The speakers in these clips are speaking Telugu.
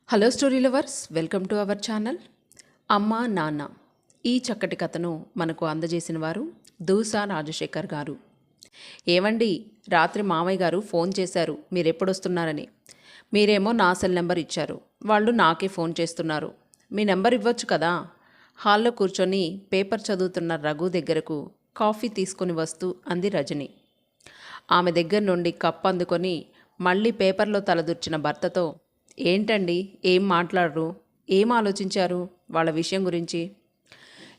Hello story lovers, welcome to our channel. అమ్మ నాన్న ఈ చక్కటి కథను మనకు అందజేసిన వారు దూసా రాజశేఖర్ గారు. ఏవండి, రాత్రి మామయ్య గారు ఫోన్ చేశారు మీరెప్పుడొస్తున్నారని. మీరేమో నా సెల్ నెంబర్ ఇచ్చారు, వాళ్ళు నాకే ఫోన్ చేస్తున్నారు. మీ నెంబర్ ఇవ్వచ్చు కదా. హాల్లో కూర్చొని పేపర్ చదువుతున్న రఘు దగ్గరకు కాఫీ తీసుకుని వస్తూ అంది రజని. ఆమె దగ్గర నుండి కప్ అందుకొని మళ్ళీ పేపర్లో తలదూర్చిన భర్తతో, ఏంటండి ఏం మాట్లాడరు, ఏం ఆలోచించారు వాళ్ళ విషయం గురించి?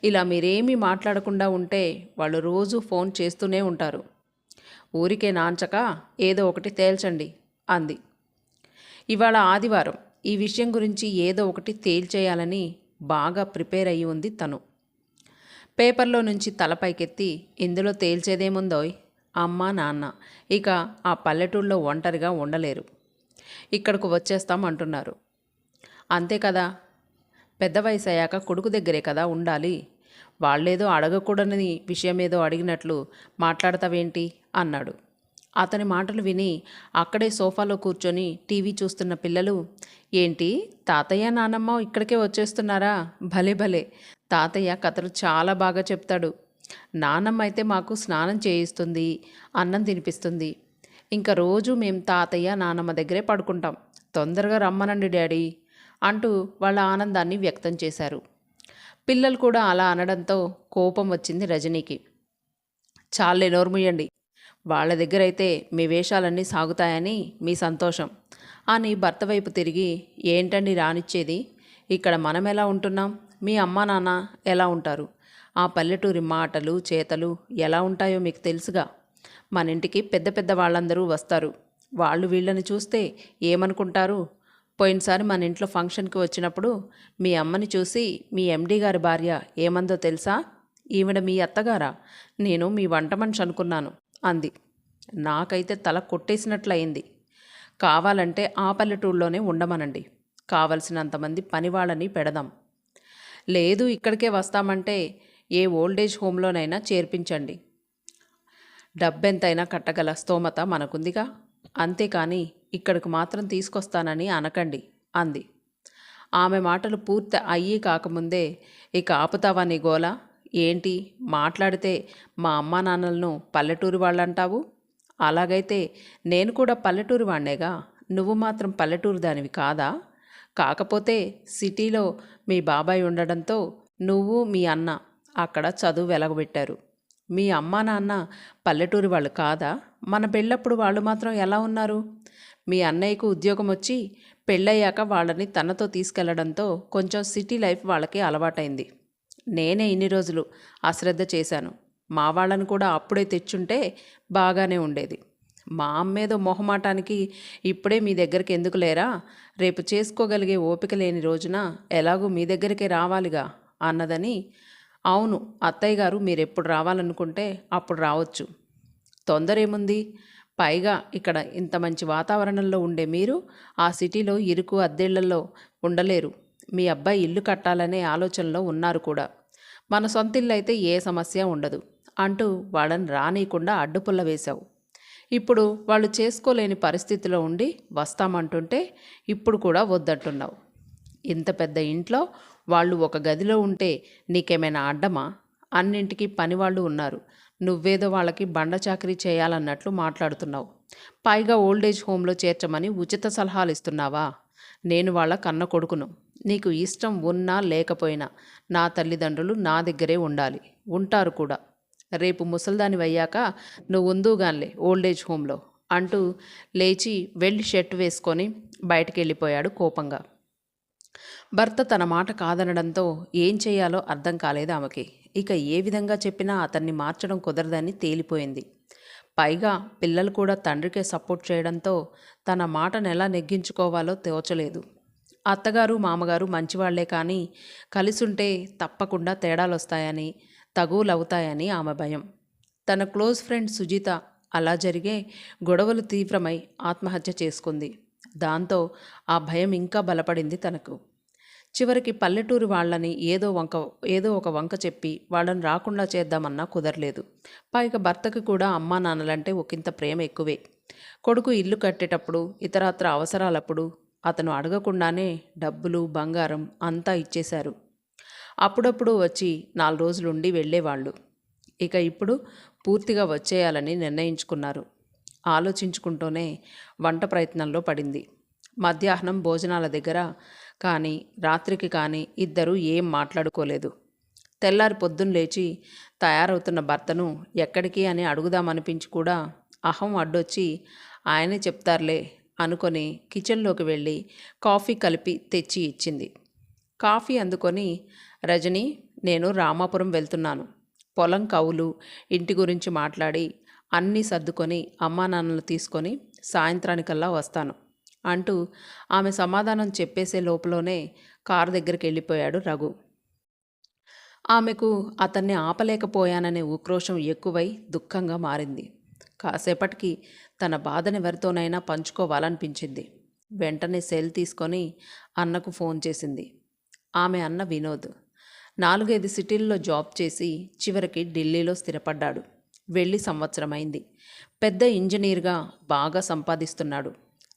ఇలా మీరేమీ మాట్లాడకుండా ఉంటే వాళ్ళు రోజు ఫోన్ చేస్తూనే ఉంటారు. ఊరికే నాంచక ఏదో ఒకటి తేల్చండి అంది. ఇవాళ ఆదివారం, ఈ విషయం గురించి ఏదో ఒకటి తేల్చేయాలని బాగా ప్రిపేర్ అయ్యి ఉంది తను. పేపర్లో నుంచి తలపైకెత్తి, ఇందులో తేల్చేదేముందోయ్, అమ్మ నాన్న ఇక ఆ పల్లెటూళ్ళలో ఒంటరిగా ఉండలేరు, ఇక్కడకు వచ్చేస్తామంటున్నారు. అంతే కదా, పెద్ద వయసు అయ్యాక కొడుకు దగ్గరే కదా ఉండాలి. వాళ్ళేదో అడగకూడని విషయమేదో అడిగినట్లు మాట్లాడతావేంటి అన్నాడు. అతని మాటలు విని అక్కడే సోఫాలో కూర్చొని టీవీ చూస్తున్న పిల్లలు, ఏంటి తాతయ్య నానమ్మ ఇక్కడికే వచ్చేస్తున్నారా, భలే భలే, తాతయ్య కథలు చాలా బాగా చెప్తాడు, నానమ్మ అయితే మాకు స్నానం చేయిస్తుంది, అన్నం తినిపిస్తుంది, ఇంకా రోజు మేం తాతయ్య నానమ్మ దగ్గరే పడుకుంటాం, తొందరగా రమ్మనండి డాడీ అంటూ వాళ్ళ ఆనందాన్ని వ్యక్తం చేశారు. పిల్లలు కూడా అలా అనడంతో కోపం వచ్చింది రజనీకి. చాలే నోర్ముయ్యండి, వాళ్ళ దగ్గరైతే మీ వేషాలన్నీ సాగుతాయని మీ సంతోషం అని భర్త వైపు తిరిగి, ఏంటండి రానిచ్చేది, ఇక్కడ మనం ఎలా ఉంటున్నాం, మీ అమ్మా నాన్న ఎలా ఉంటారు, ఆ పల్లెటూరి మాటలు చేతలు ఎలా ఉంటాయో మీకు తెలుసుగా. మన ఇంటికి పెద్ద పెద్ద వాళ్ళందరూ వస్తారు, వాళ్ళు వీళ్ళని చూస్తే ఏమనుకుంటారు. పోయినసారి మన ఇంట్లో ఫంక్షన్కి వచ్చినప్పుడు మీ అమ్మని చూసి మీ ఎండీ గారి భార్య ఏమందో తెలుసా, ఈవిడ మీ అత్తగారా, నేను మీ వంట మనిషి అనుకున్నాను అంది. నాకైతే తల కొట్టేసినట్లయింది. కావాలంటే ఆ పల్లెటూళ్ళలోనే ఉండమనండి, కావలసినంతమంది పనివాళ్ళని పెడదాం. లేదు ఇక్కడికే వస్తామంటే ఏ ఓల్డేజ్ హోమ్లోనైనా చేర్పించండి, డబ్బెంతైనా కట్టగల స్తోమత మనకుందిగా, అంతేకాని ఇక్కడికి మాత్రం తీసుకొస్తానని అనకండి అంది. ఆమె మాటలు పూర్తి అయ్యి కాకముందే, ఇక ఆపుతావా నీ గోల, ఏంటి మాట్లాడితే మా అమ్మా నాన్నలను పల్లెటూరి వాళ్ళంటావు, అలాగైతే నేను కూడా పల్లెటూరి వాణ్ణేగా, నువ్వు మాత్రం పల్లెటూరు దానివి కాదా, కాకపోతే సిటీలో మీ బాబాయ్ ఉండడంతో నువ్వు మీ అన్న అక్కడ చదువు వెలగబెట్టారు. మీ అమ్మా నాన్న పల్లెటూరి వాళ్ళు కాదా, మన పెళ్ళప్పుడు వాళ్ళు మాత్రం ఎలా ఉన్నారు. మీ అన్నయ్యకు ఉద్యోగం వచ్చి పెళ్ళయ్యాక వాళ్ళని తనతో తీసుకెళ్లడంతో కొంచెం సిటీ లైఫ్ వాళ్ళకి అలవాటైంది. నేనే ఇన్ని రోజులు అశ్రద్ధ చేశాను, మా వాళ్ళని కూడా అప్పుడే తెచ్చుంటే బాగానే ఉండేది. మా అమ్మేదో మొహమాటానికి ఇప్పుడే మీ దగ్గరికి ఎందుకు లేరా, రేపు చేసుకోగలిగే ఓపిక లేని రోజున ఎలాగూ మీ దగ్గరికే రావాలిగా అన్నదని. అవును అత్తయ్య గారు, మీరెప్పుడు రావాలనుకుంటే అప్పుడు రావచ్చు, తొందర ఏముంది, పైగా ఇక్కడ ఇంత మంచి వాతావరణంలో ఉండే మీరు ఆ సిటీలో ఇరుకు అద్దెళ్లలో ఉండలేరు, మీ అబ్బాయి ఇల్లు కట్టాలనే ఆలోచనలో ఉన్నారు కూడా, మన సొంతిల్లు అయితే ఏ సమస్య ఉండదు అంటూ వాళ్ళని రానీయకుండా అడ్డుపుల్ల వేశావు. ఇప్పుడు వాళ్ళు చేసుకోలేని పరిస్థితిలో ఉండి వస్తామంటుంటే ఇప్పుడు కూడా వద్దంటున్నావు. ఇంత పెద్ద ఇంట్లో వాళ్ళు ఒక గదిలో ఉంటే నీకేమైనా అడ్డమా, అన్నింటికి పనివాళ్ళు ఉన్నారు, నువ్వేదో వాళ్ళకి బండ చాకరీ చేయాలన్నట్లు మాట్లాడుతున్నావు, పైగా ఓల్డేజ్ హోమ్లో చేర్చమని ఉచిత సలహాలు ఇస్తున్నావా. నేను వాళ్ళ కన్న కొడుకును, నీకు ఇష్టం ఉన్నా లేకపోయినా నా తల్లిదండ్రులు నా దగ్గరే ఉండాలి, ఉంటారు కూడా, రేపు ముసల్దాని అయ్యాక నువ్వు ఉందుగాన్లే ఓల్డేజ్ హోమ్లో అంటూ లేచి వెళ్ళి షర్ట్ వేసుకొని బయటికి వెళ్ళిపోయాడు కోపంగా. భర్త తన మాట కాదనడంతో ఏం చేయాలో అర్థం కాలేదు ఆమెకి. ఇక ఏ విధంగా చెప్పినా అతన్ని మార్చడం కుదరదని తేలిపోయింది. పైగా పిల్లలు కూడా తండ్రికే సపోర్ట్ చేయడంతో తన మాటను ఎలా నెగ్గించుకోవాలో తోచలేదు. అత్తగారు మామగారు మంచివాళ్లే కానీ కలిసుంటే తప్పకుండా తేడాలొస్తాయని, తగువులవుతాయని ఆమె భయం. తన క్లోజ్ ఫ్రెండ్ సుజిత అలా జరిగే గొడవలు తీవ్రమై ఆత్మహత్య చేసుకుంది. దాంతో ఆ భయం ఇంకా బలపడింది తనకు. చివరికి పల్లెటూరి వాళ్ళని ఏదో ఒక వంక చెప్పి వాళ్ళని రాకుండా చేద్దామన్నా కుదరలేదు. పైగా భర్తకు కూడా అమ్మా నాన్నలంటే ఒకంత ప్రేమ ఎక్కువే. కొడుకు ఇల్లు కట్టేటప్పుడు, ఇతరత్ర అవసరాలప్పుడు అతను అడగకుండానే డబ్బులు బంగారం అంతా ఇచ్చేశారు. అప్పుడప్పుడు వచ్చి 4 రోజులుండి వెళ్ళేవాళ్ళు. ఇక ఇప్పుడు పూర్తిగా వచ్చేయాలని నిర్ణయించుకున్నారు. ఆలోచించుకుంటూనే వంట ప్రయత్నంలో పడింది. మధ్యాహ్నం భోజనాల దగ్గర కానీ రాత్రికి కానీ ఇద్దరూ ఏం మాట్లాడుకోలేదు. తెల్లారి పొద్దున్న లేచి తయారవుతున్న భర్తను ఎక్కడికి అని అడుగుదామనిపించి కూడా అహం అడ్డొచ్చి ఆయనే చెప్తారులే అనుకొని కిచెన్లోకి వెళ్ళి కాఫీ కలిపి తెచ్చి ఇచ్చింది. కాఫీ అందుకొని, రజని, నేను రామాపురం వెళ్తున్నాను. పొలం కవులు ఇంటి గురించి మాట్లాడి అన్నీ సర్దుకొని అమ్మా నాన్నలు తీసుకొని సాయంత్రానికల్లా వస్తాను అంటూ ఆమె సమాధానం చెప్పేసే లోపలనే కారు దగ్గరికి వెళ్ళిపోయాడు రఘు. ఆమెకు అతన్ని ఆపలేకపోయాననే ఉక్రోషం ఎక్కువై దుఃఖంగా మారింది. కాసేపటికి తన బాధనెవరితోనైనా పంచుకోవాలనిపించింది. వెంటనే సెల్ తీసుకొని అన్నకు ఫోన్ చేసింది. ఆమె అన్న వినోద్ 4-5 సిటీల్లో జాబ్ చేసి చివరికి ఢిల్లీలో స్థిరపడ్డాడు. వెళ్ళి సంవత్సరమైంది. పెద్ద ఇంజనీర్గా బాగా సంపాదిస్తున్నాడు.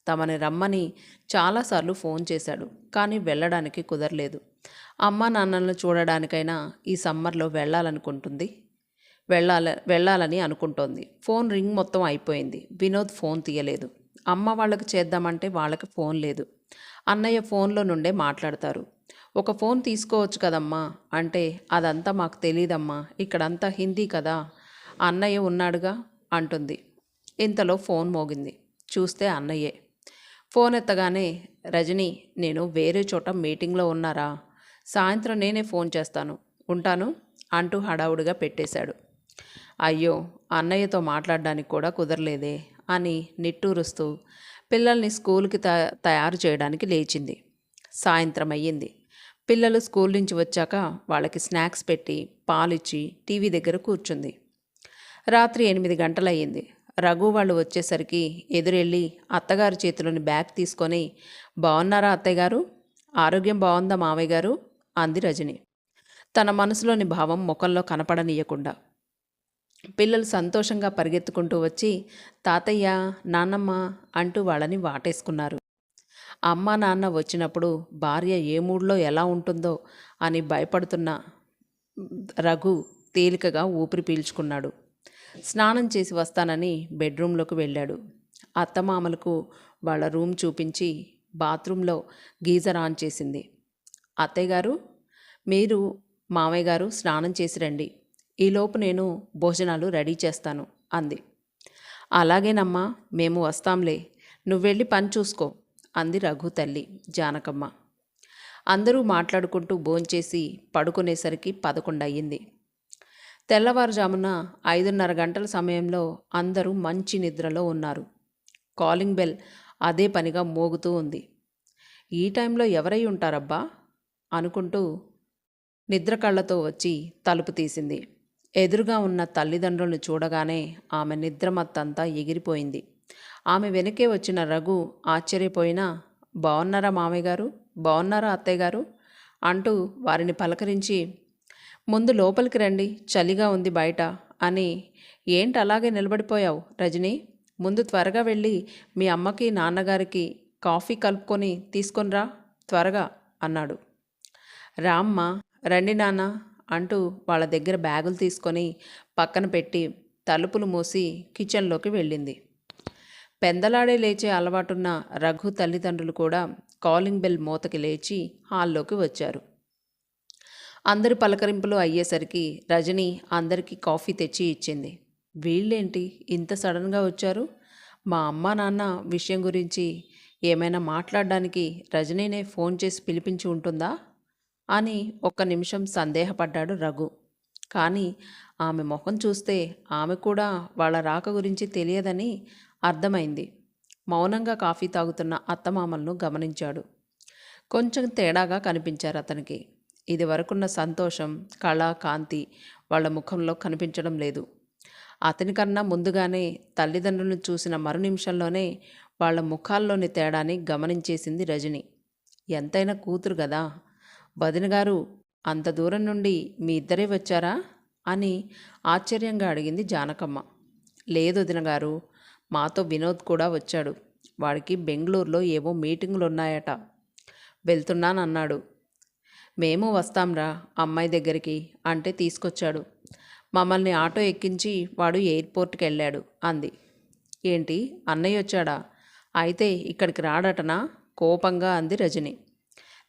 తమని రమ్మని చాలాసార్లు ఫోన్ చేశాడు, కానీ వెళ్ళడానికి కుదరలేదు. అమ్మా నాన్నలను చూడడానికైనా ఈ సమ్మర్లో వెళ్ళాలని అనుకుంటోంది. ఫోన్ రింగ్ మొత్తం అయిపోయింది. వినోద్ ఫోన్ తీయలేదు. అమ్మ వాళ్ళకి చేద్దామంటే వాళ్ళకి ఫోన్ లేదు. అన్నయ్య ఫోన్లో నుండే మాట్లాడతారు. ఒక ఫోన్ తీసుకోవచ్చు కదమ్మా అంటే, అదంతా మాకు తెలీదమ్మా, ఇక్కడంతా హిందీ కదా, అన్నయ్య ఉన్నాడుగా అంటుంది. ఇంతలో ఫోన్ మోగింది. చూస్తే అన్నయ్యే. ఫోన్ ఎత్తగానే, రజని, నేను వేరే చోట మీటింగ్లో ఉన్నారా, సాయంత్రం నేనే ఫోన్ చేస్తాను, ఉంటాను అంటూ హడావుడిగా పెట్టేశాడు. అయ్యో, అన్నయ్యతో మాట్లాడడానికి కూడా కుదరలేదే అని నిట్టూరుస్తూ పిల్లల్ని స్కూల్కి తయారు చేయడానికి లేచింది. సాయంత్రం అయ్యింది. పిల్లలు స్కూల్ నుంచి వచ్చాక వాళ్ళకి స్నాక్స్ పెట్టి పాలిచ్చి టీవీ దగ్గర కూర్చుంది. రాత్రి 8 గంటలయ్యింది. రఘు వాళ్ళు వచ్చేసరికి ఎదురెళ్ళి అత్తగారి చేతిలోని బ్యాగ్ తీసుకొని, బాగున్నారా అత్తయ్య గారు, ఆరోగ్యం బాగుందా మావయ్య గారు అంది రజని, తన మనసులోని భావం ముఖంలో కనపడనీయకుండా. పిల్లలు సంతోషంగా పరిగెత్తుకుంటూ వచ్చి తాతయ్య, నాన్నమ్మ అంటూ వాళ్ళని వాటేసుకున్నారు. అమ్మ నాన్న వచ్చినప్పుడు భార్య ఏ మూడ్లో ఎలా ఉంటుందో అని భయపడుతున్న రఘు తేలికగా ఊపిరి పీల్చుకున్నాడు. స్నానం చేసి వస్తానని బెడ్రూమ్లోకి వెళ్ళాడు. అత్తమామలకు వాళ్ళ రూమ్ చూపించి బాత్రూంలో గీజర్ ఆన్ చేసింది. అత్తయ్య గారు, మీరు మామయ్య గారు స్నానం చేసి రండి, ఈలోపు నేను భోజనాలు రెడీ చేస్తాను అంది. అలాగేనమ్మా, మేము వస్తాంలే, నువ్వెళ్ళి పని చూసుకో అంది రఘు తల్లి జానకమ్మ. అందరూ మాట్లాడుకుంటూ భోంచేసి పడుకునేసరికి 11 అయ్యింది. తెల్లవారుజామున 5:30 గంటల సమయంలో అందరూ మంచి నిద్రలో ఉన్నారు. కాలింగ్ బెల్ అదే పనిగా మోగుతూ ఉంది. ఈ టైంలో ఎవరై ఉంటారబ్బా అనుకుంటూ నిద్ర కళ్ళతో వచ్చి తలుపు తీసింది. ఎదురుగా ఉన్న తల్లిదండ్రులను చూడగానే ఆమె నిద్రమత్తంతా ఎగిరిపోయింది. ఆమె వెనకే వచ్చిన రఘు ఆశ్చర్యపోయినా, బాగున్నారా మామయ్య గారు, బాగున్నారా అత్తయ్య గారు అంటూ వారిని పలకరించి, ముందు లోపలికి రండి, చలిగా ఉంది బయట అని, ఏంటి అలాగే నిలబడిపోయావు రజని, ముందు త్వరగా వెళ్ళి మీ అమ్మకి నాన్నగారికి కాఫీ కలుపుకొని తీసుకొనిరా త్వరగా అన్నాడు. రామ్మ, రండి నాన్న అంటూ వాళ్ళ దగ్గర బ్యాగులు తీసుకొని పక్కన పెట్టి తలుపులు మూసి కిచెన్లోకి వెళ్ళింది. పెందలాడే లేచే అలవాటున్న రఘు తల్లిదండ్రులు కూడా కాలింగ్ బెల్ మోతకి లేచి హాల్లోకి వచ్చారు. అందరి పలకరింపులు అయ్యేసరికి రజని అందరికీ కాఫీ తెచ్చి ఇచ్చింది. వీళ్ళేంటి ఇంత సడన్గా వచ్చారు, మా అమ్మా నాన్న విషయం గురించి ఏమైనా మాట్లాడడానికి రజనీనే ఫోన్ చేసి పిలిపించి ఉంటుందా అని ఒక్క నిమిషం సందేహపడ్డాడు రఘు. కానీ ఆమె ముఖం చూస్తే ఆమె కూడా వాళ్ళ రాక గురించి తెలియదని అర్థమైంది. మౌనంగా కాఫీ తాగుతున్న అత్తమామలను గమనించాడు. కొంచెం తేడాగా కనిపించారు అతనికి. ఇది వరకున్న సంతోషం, కళ, కాంతి వాళ్ళ ముఖంలో కనిపించడం లేదు. అతనికన్నా ముందుగానే తల్లిదండ్రులను చూసిన మరు నిమిషంలోనే వాళ్ళ ముఖాల్లోని తేడాని గమనించేసింది రజని. ఎంతైనా కూతురు కదా, వదినగారు అంత దూరం నుండి మీ ఇద్దరే వచ్చారా అని ఆశ్చర్యంగా అడిగింది జానకమ్మ. లేదు వదినగారు, మాతో వినోద్ కూడా వచ్చాడు వాడికి బెంగళూరులో ఏవో మీటింగులు ఉన్నాయట. వెళ్తున్నానన్నాడు. మేము వస్తాంరా అమ్మాయి దగ్గరికి అంటే తీసుకొచ్చాడు. మమ్మల్ని ఆటో ఎక్కించి వాడు ఎయిర్పోర్ట్కి వెళ్ళాడు అంది. ఏంటి అన్నయ్య వచ్చాడా? అయితే ఇక్కడికి రాడటనా? కోపంగా అంది రజని.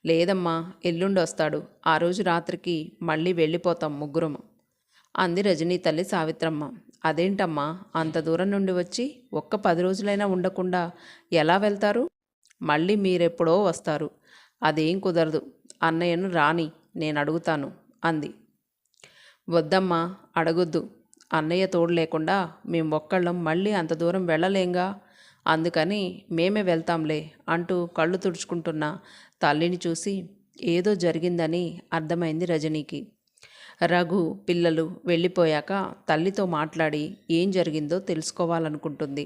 లేదమ్మా, ఎల్లుండి వస్తాడు. ఆ రోజు రాత్రికి మళ్ళీ వెళ్ళిపోతాం ముగ్గురము అంది రజనీ తల్లి సావిత్రమ్మ. అదేంటమ్మా, అంత దూరం నుండి వచ్చి ఒక్క 10 రోజులైనా ఉండకుండా ఎలా వెళ్తారు? మళ్ళీ మీరెప్పుడో వస్తారు. అదేం కుదరదు. అన్నయ్యను రాని, నేను అడుగుతాను అంది. వద్దమ్మా, అడగొద్దు. అన్నయ్య తోడు లేకుండా మేము ఒక్కళ్ళం మళ్ళీ అంత దూరం వెళ్ళలేంగా. అందుకని మేమే వెళ్తాంలే అంటూ కళ్ళు తుడుచుకుంటున్న తల్లిని చూసి ఏదో జరిగిందని అర్థమైంది రజనీకి. రఘు పిల్లలు వెళ్ళిపోయాక తల్లితో మాట్లాడి ఏం జరిగిందో తెలుసుకోవాలనుకుంటుంది.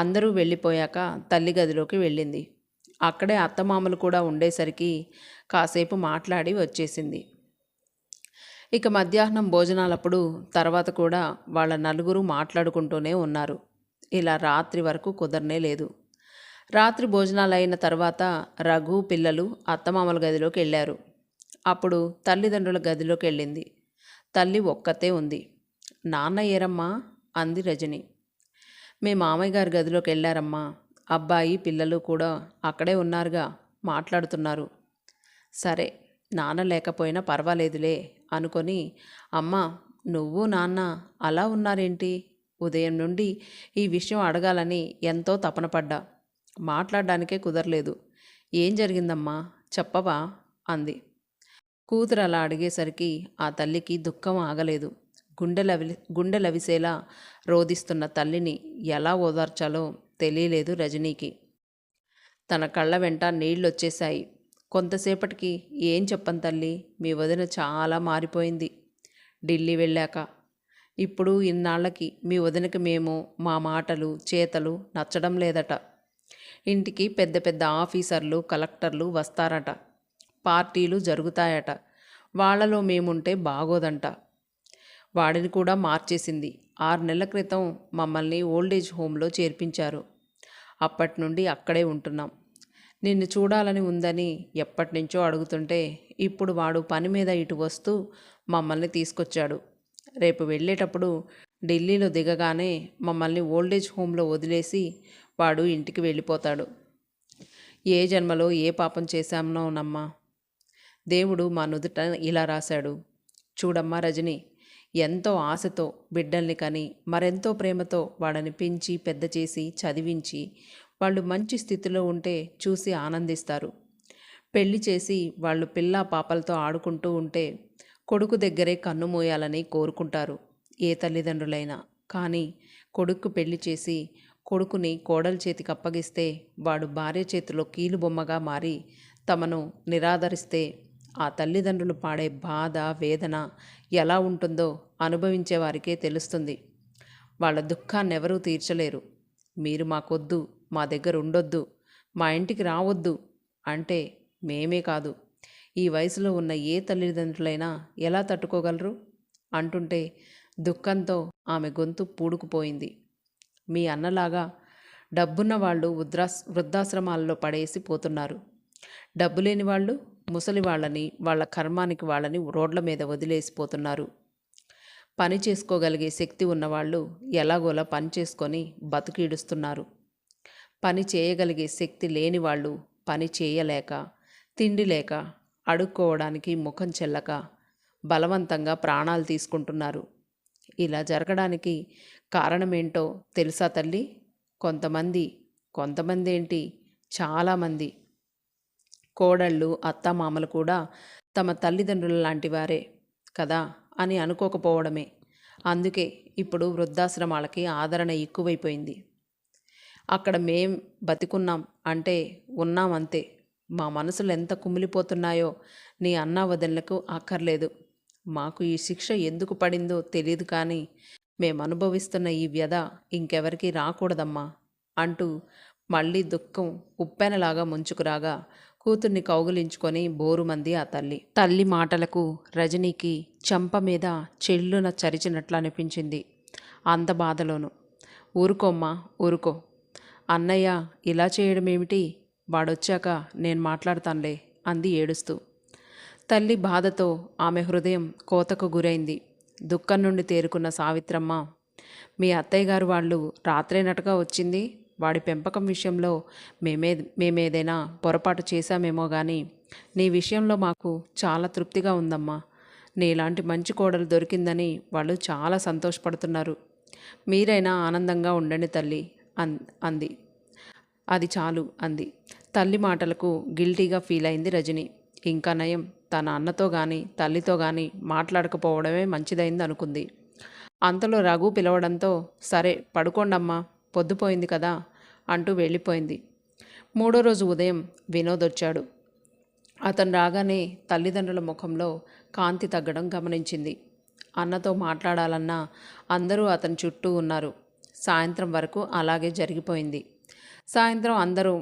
అందరూ వెళ్ళిపోయాక తల్లి గదిలోకి వెళ్ళింది. అక్కడే అత్తమామలు కూడా ఉండేసరికి కాసేపు మాట్లాడి వచ్చేసింది. ఇక మధ్యాహ్నం భోజనాలప్పుడు తర్వాత కూడా వాళ్ళ నలుగురు మాట్లాడుకుంటూనే ఉన్నారు. ఇలా రాత్రి వరకు కుదరనే లేదు. రాత్రి భోజనాలు అయిన తర్వాత రఘు పిల్లలు అత్తమామల గదిలోకి వెళ్ళారు. అప్పుడు తల్లిదండ్రుల గదిలోకి వెళ్ళింది. తల్లి ఒక్కతే ఉంది. నాన్న ఏరమ్మా అంది రజని. మీ మామయ్య గారి గదిలోకి వెళ్ళారమ్మా. అబ్బాయి పిల్లలు కూడా అక్కడే ఉన్నారుగా, మాట్లాడుతున్నారు. సరే, నాన్న లేకపోయినా పర్వాలేదులే అనుకొని, అమ్మా నువ్వు నాన్న అలా ఉన్నారేంటి? ఉదయం నుండి ఈ విషయం అడగాలని ఎంతో తపన పడ్డా. మాట్లాడడానికే కుదరలేదు. ఏం జరిగిందమ్మా, చెప్పవా అంది. కూతురు అలా అడిగేసరికి ఆ తల్లికి దుఃఖం ఆగలేదు. గుండెలవిసేలా రోదిస్తున్న తల్లిని ఎలా ఓదార్చాలో తెలియలేదు రజనీకి. తన కళ్ళ వెంట నీళ్ళొచ్చేశాయి. కొంతసేపటికి ఏం చెప్పను తల్లి, మీ వదిన చాలా మారిపోయింది ఢిల్లీ వెళ్ళాక. ఇప్పుడు ఇన్నాళ్ళకి మీ వదినకి మేము మా మాటలు చేతలు నచ్చడం లేదట. ఇంటికి పెద్ద పెద్ద ఆఫీసర్లు కలెక్టర్లు వస్తారట. పార్టీలు జరుగుతాయట. వాళ్ళలో మేముంటే బాగోదంట. వాడిని కూడా మార్చేసింది. 6 నెలల క్రితం మమ్మల్ని ఓల్డేజ్ హోమ్లో చేర్పించారు. అప్పటి నుండి అక్కడే ఉంటున్నాం. నిన్ను చూడాలని ఉందని ఎప్పటినుంచో అడుగుతుంటే ఇప్పుడు వాడు పని మీద ఇటు వస్తూ మమ్మల్ని తీసుకొచ్చాడు. రేపు వెళ్ళేటప్పుడు ఢిల్లీలో దిగగానే మమ్మల్ని ఓల్డేజ్ హోమ్లో వదిలేసి వాడు ఇంటికి వెళ్ళిపోతాడు. ఏ జన్మలో ఏ పాపం చేశామోనమ్మా, దేవుడు మా నుదుట ఇలా రాశాడు. చూడమ్మా రజని, ఎంతో ఆశతో బిడ్డల్ని కని మరెంతో ప్రేమతో వాళ్ళని పెంచి పెద్ద చేసి చదివించి వాళ్ళు మంచి స్థితిలో ఉంటే చూసి ఆనందిస్తారు. పెళ్లి చేసి వాళ్ళు పిల్లా పాపలతో ఆడుకుంటూ ఉంటే కొడుకు దగ్గరే కన్ను మూయాలని కోరుకుంటారు ఏ తల్లిదండ్రులైనా. కానీ కొడుకు పెళ్లి చేసి కొడుకుని కోడలి చేతికి అప్పగిస్తే వాడు భార్య చేతిలో కీలుబొమ్మగా మారి తమను నిరాదరిస్తే ఆ తల్లిదండ్రులు పాడే బాధ వేదన ఎలా ఉంటుందో అనుభవించే వారికే తెలుస్తుంది. వాళ్ళ దుఃఖాన్ని ఎవరూ తీర్చలేరు. మీరు మాకొద్దు, మా దగ్గర ఉండొద్దు, మా ఇంటికి రావద్దు అంటే మేమే కాదు, ఈ వయసులో ఉన్న ఏ తల్లిదండ్రులైనా ఎలా తట్టుకోగలరు అంటుంటే దుఃఖంతో ఆమె గొంతు పూడుకుపోయింది. మీ అన్నలాగా డబ్బున్న వాళ్ళు వృద్ధాశ్రమాల్లో పడేసి పోతున్నారు. డబ్బు లేని వాళ్ళు ముసలి వాళ్ళని వాళ్ళ కర్మానికి వాళ్ళని రోడ్ల మీద వదిలేసిపోతున్నారు. పని చేసుకోగలిగే శక్తి ఉన్నవాళ్ళు ఎలాగోలా పని చేసుకొని బతుకీడుస్తున్నారు. పని చేయగలిగే శక్తి లేని వాళ్ళు పని చేయలేక, తిండి లేక, అడుక్కోవడానికి ముఖం చెల్లక బలవంతంగా ప్రాణాలు తీసుకుంటున్నారు. ఇలా జరగడానికి కారణమేంటో తెలుసా తల్లి? కొంతమంది ఏంటి, చాలామంది కోడళ్ళు అత్తమామలు కూడా తమ తల్లిదండ్రుల లాంటి వారే కదా అని అనుకోకపోవడమే. అందుకే ఇప్పుడు వృద్ధాశ్రమాలకి ఆదరణ ఎక్కువైపోయింది. అక్కడ మేం బతికున్నాం అంటే ఉన్నామంతే. మా మనసులు ఎంత కుమిలిపోతున్నాయో నీ అన్నా వదినలకు అక్కర్లేదు. మాకు ఈ శిక్ష ఎందుకు పడిందో తెలియదు, కానీ మేము అనుభవిస్తున్న ఈ వ్యధ ఇంకెవరికీ రాకూడదమ్మా అంటూ మళ్ళీ దుఃఖం ఉప్పెనలాగా ముంచుకురాగా కూతుర్ని కౌగిలించుకొని బోరుమంది ఆ తల్లి మాటలకు రజనీకి చెంప మీద చెల్లున చరిచినట్లు అనిపించింది. అంత బాధలోను. ఊరుకోమ్మా ఊరుకో, అన్నయ్య ఇలా చేయడమేమిటి? వాడొచ్చాక నేను మాట్లాడతానులే అంది ఏడుస్తూ. తల్లి బాధతో ఆమె హృదయం కోతకు గురైంది. దుఃఖం నుండి తేరుకున్న సావిత్రమ్మ, మీ అత్తయ్య గారు వాళ్ళు రాత్రేనటగా వచ్చింది. వాడి పెంపకం విషయంలో మేమేదైనా పొరపాటు చేశామేమో కానీ నీ విషయంలో మాకు చాలా తృప్తిగా ఉందమ్మా. నీలాంటి మంచి కోడలు దొరికిందని వాళ్ళు చాలా సంతోషపడుతున్నారు. మీరైనా ఆనందంగా ఉండండి తల్లి అంది. అది చాలు అంది. తల్లి మాటలకు గిల్టీగా ఫీల్ అయింది రజని. ఇంకా నయం, తన అన్నతో కానీ తల్లితో కానీ మాట్లాడకపోవడమే మంచిదైంది అనుకుంది. అంతలో రఘు పిలవడంతో సరే పడుకోండమ్మా, పొద్దుపోయింది కదా అంటూ వెళ్ళిపోయింది. మూడో రోజు ఉదయం వినోద్ వచ్చాడు. అతను రాగానే తల్లిదండ్రుల ముఖంలో కాంతి తగ్గడం గమనించింది. అన్నతో మాట్లాడాలన్నా అందరూ అతని చుట్టూ ఉన్నారు. సాయంత్రం వరకు అలాగే జరిగిపోయింది. సాయంత్రం అందరూ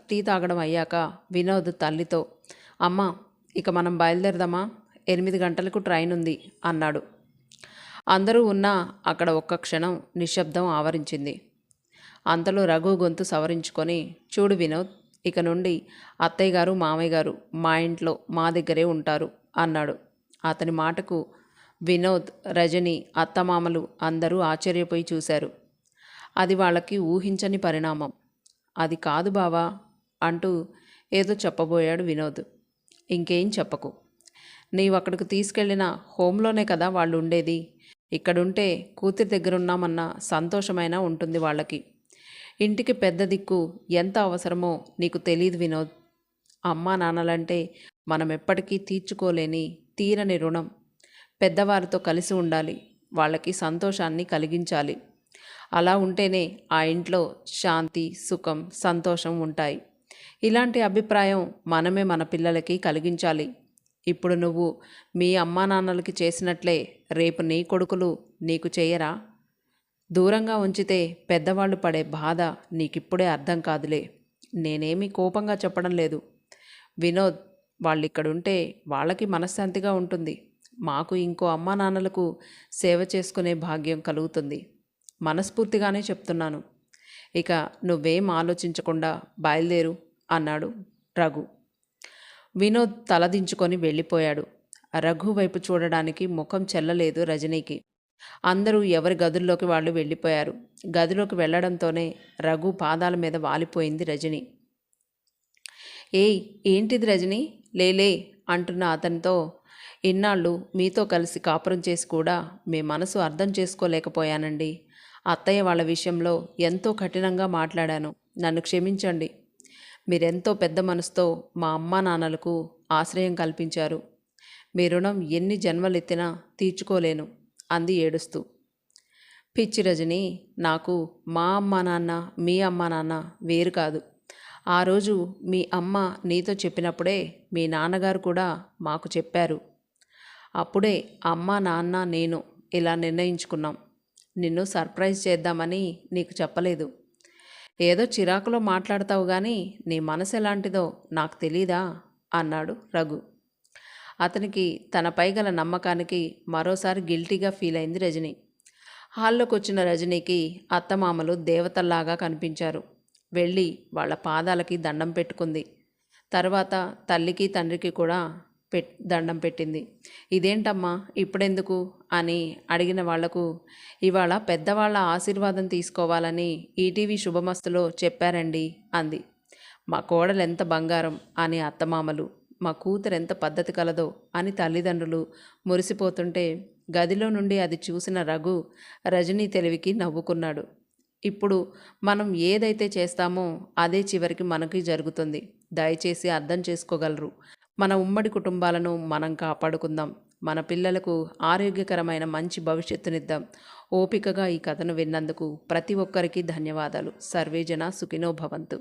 టీ తాగడం అయ్యాక వినోద్ తల్లితో, అమ్మా ఇక మనం బయలుదేరదామా? 8 గంటలకు ట్రైన్ ఉంది అన్నాడు. అందరూ ఉన్నా అక్కడ ఒక్క క్షణం నిశ్శబ్దం ఆవరించింది. అంతలో రఘు గొంతు సవరించుకొని, చూడు వినోద్, ఇక నుండి అత్తయ్య గారు మామయ్య గారు మా ఇంట్లో మా దగ్గరే ఉంటారు అన్నాడు. అతని మాటకు వినోద్, రజని, అత్తమామలు అందరూ ఆశ్చర్యపోయి చూశారు. అది వాళ్ళకి ఊహించని పరిణామం. అది కాదు బావా అంటూ ఏదో చెప్పబోయాడు వినోద్. ఇంకేం చెప్పకు. నీవు అక్కడికి తీసుకెళ్ళిన హోంలోనే కదా వాళ్ళు ఉండేది. ఇక్కడుంటే కూతురి దగ్గరున్నామన్న సంతోషమైనా ఉంటుంది వాళ్ళకి. ఇంటికి పెద్ద దిక్కు ఎంత అవసరమో నీకు తెలియదు వినోద్. అమ్మా నాన్నలంటే మనం ఎప్పటికీ తీర్చుకోలేని తీరని రుణం. పెద్దవారితో కలిసి ఉండాలి, వాళ్ళకి సంతోషాన్ని కలిగించాలి. అలా ఉంటేనే ఆ ఇంట్లో శాంతి, సుఖం, సంతోషం ఉంటాయి. ఇలాంటి అభిప్రాయం మనమే మన పిల్లలకి కలిగించాలి. ఇప్పుడు నువ్వు మీ అమ్మా నాన్నలకి చేసినట్లే రేపు నీ కొడుకులు నీకు చేయరా? దూరంగా ఉంచితే పెద్దవాళ్ళు పడే బాధ నీకిప్పుడే అర్థం కాదులే. నేనేమీ కోపంగా చెప్పడం లేదు వినోద్. వాళ్ళిక్కడుంటే వాళ్ళకి మనశ్శాంతిగా ఉంటుంది. మాకు ఇంకో అమ్మా నాన్నలకు సేవ చేసుకునే భాగ్యం కలుగుతుంది. మనస్ఫూర్తిగానే చెప్తున్నాను. ఇక నువ్వేం ఆలోచించకుండా బయలుదేరు అన్నాడు రఘు. వినోద్ తలదించుకొని వెళ్ళిపోయాడు. రఘు వైపు చూడడానికి ముఖం చెల్లలేదు రజనీకి. అందరూ ఎవరి గదుల్లోకి వాళ్ళు వెళ్ళిపోయారు. గదిలోకి వెళ్లడంతోనే రఘు పాదాల మీద వాలిపోయింది రజని. ఏయ్ ఏంటిది రజని, లేలే అంటున్న అతనితో, ఇన్నాళ్ళు మీతో కలిసి కాపురం చేసి కూడా మీ మనసు అర్థం చేసుకోలేకపోయానండి. అత్తయ్య వాళ్ళ విషయంలో ఎంతో కఠినంగా మాట్లాడాను. నన్ను క్షమించండి. మీరెంతో పెద్ద మనసుతో మా అమ్మా నాన్నలకు ఆశ్రయం కల్పించారు. మీ రుణం ఎన్ని జన్మలెత్తినా తీర్చుకోలేను అంది ఏడుస్తూ. పిచ్చి రజని, నాకు మా అమ్మా నాన్న మీ అమ్మా నాన్న వేరు కాదు. ఆ రోజు మీ అమ్మ నీతో చెప్పినప్పుడే మీ నాన్నగారు కూడా మాకు చెప్పారు. అప్పుడే అమ్మ నాన్న నేను ఇలా నిర్ణయించుకున్నాం. నిన్ను సర్ప్రైజ్ చేద్దామని నీకు చెప్పలేదు. ఏదో చిరాకులో మాట్లాడతావు కానీ నీ మనసు ఎలాంటిదో నాకు తెలీదా అన్నాడు రఘు. అతనికి తనపై గల నమ్మకానికి మరోసారి గిల్టీగా ఫీల్ అయింది రజని. హాల్లోకి వచ్చిన రజనీకి అత్తమామలు దేవతల్లాగా కనిపించారు. వెళ్ళి వాళ్ళ పాదాలకి దండం పెట్టుకుంది. తర్వాత తల్లికి తండ్రికి కూడా దండం పెట్టింది. ఇదేంటమ్మా ఇప్పుడెందుకు అని అడిగిన వాళ్లకు, ఇవాళ పెద్దవాళ్ల ఆశీర్వాదం తీసుకోవాలని ఈటీవీ శుభమస్తులో చెప్పారండి అంది. మా కోడలు ఎంత బంగారం అని అత్తమామలు, మా కూతురు ఎంత పద్ధతి కలదో అని తల్లిదండ్రులు మురిసిపోతుంటే గదిలో నుండి అది చూసిన రఘు రజనీ తెలివికి నవ్వుకున్నాడు. ఇప్పుడు మనం ఏదైతే చేస్తామో అదే చివరికి మనకి జరుగుతుంది. దయచేసి అర్థం చేసుకోగలరు. మన ఉమ్మడి కుటుంబాలను మనం కాపాడుకుందాం. మన పిల్లలకు ఆరోగ్యకరమైన మంచి భవిష్యత్తునిద్దాం. ఓపికగా ఈ కథను విన్నందుకు ప్రతి ఒక్కరికి ధన్యవాదాలు. సర్వేజన సుఖినో భవంతు.